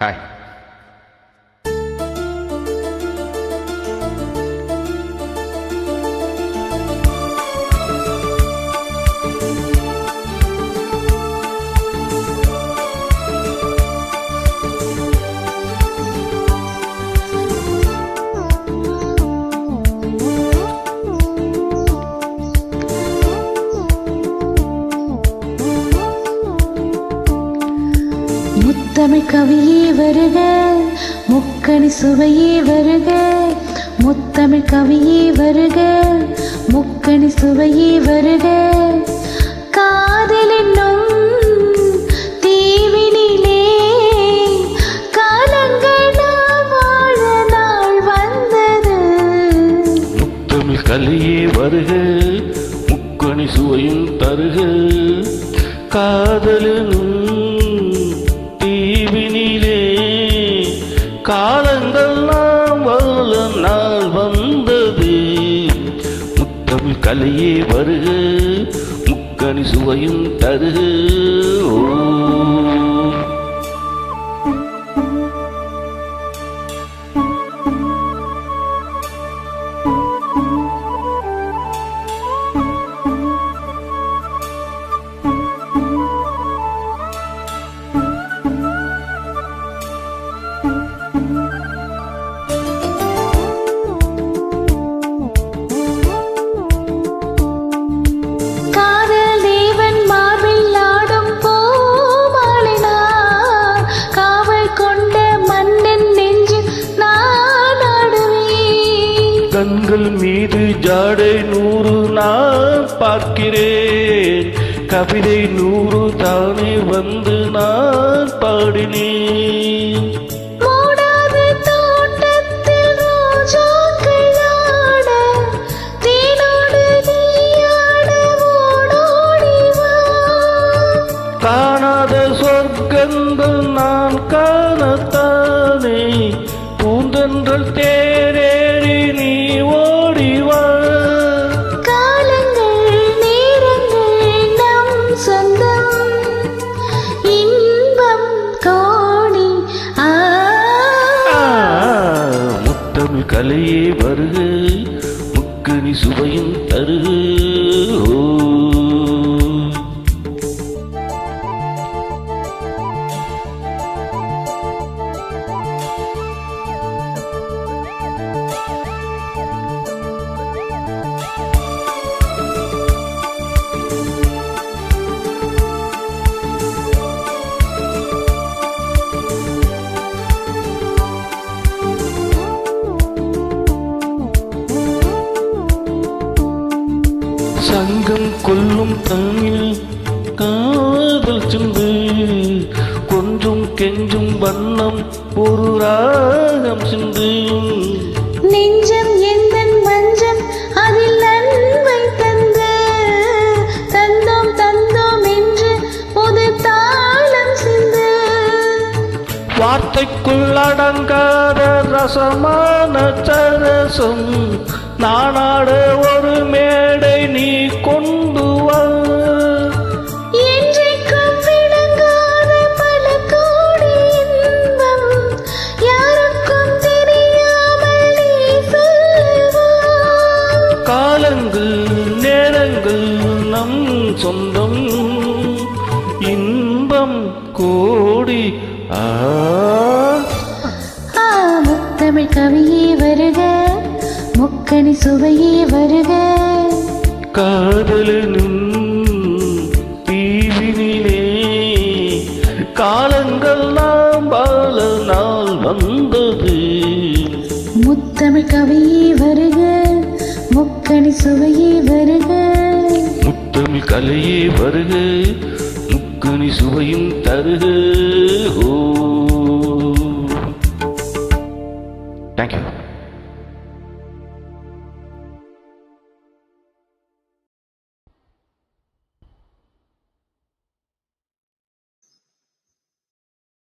Hi. முத்தமிழ் கவியே வருக, முக்கணி சுவையே வருக. முத்தமிழ் கவியே வருக, முக்கணி சுவையே வருக. காதல் என்னும் தீவினிலே காலங்கள் நாம் வாழ நாள் வந்தது. முத்தமிழ் கலையே வருக, முக்கணி சுவையும் தருக. காதலனும் தீவினிலே காலங்கள் நாம் வாழ நாள் வந்தது. முத்தமிழ் கலையே வருக, முக்கணி சுவையும் தருக. கண்கள் மீது ஜாடை 100 நான் பார்க்கிறேன். கவிதை 100 தானே வந்து நான் பாடினேன். காணாத சொர்க்கங்கள் நான் காணத்தானே பூந்தென்றல் தேரேறி நீ ஓடிவா. காலங்கள் நேரங்கள் நம் சொந்தம், இன்பம் கோடி. முத்தமிழ் கலையே வருக, முக்கணி சுவையும் தருக. சங்கம் கொல்லும் தமிழ் காதல் சிந்து, கொஞ்சம் கெஞ்சும் வண்ணம் ஒரு ராகம் சிந்து. நெஞ்சம் எந்தன் மஞ்சம் அதில் அன்பை தந்து, தந்தோம் தந்தோம் என்று ஒரு தாளம் சிந்து. வார்த்தைக்குள் அடங்காத ரசமான சரசம் நானாட ஒரு மேடை நீ கொண்டு வா. என்றைக்கும் விளங்காத பல கோடி இன்பம் யாருக்கும் தெரியாமல் நீ சொல்லுவா. காலங்கள் நேரங்கள் நம் சொந்தம், இன்பம் கோடி. முத்தமிழ் கவியே வருக, முக்கணி சுவையே வருக. காதலனும் தீவினிலே காலங்கள் நாம் வாழ நாள் வந்தது. முத்தமிழ் கவியே வருக, முக்கணி சுவையே வருக. முத்தமிழ் கலையே வருக, முக்கணி சுவையும் தருக. தேங்க்யூ.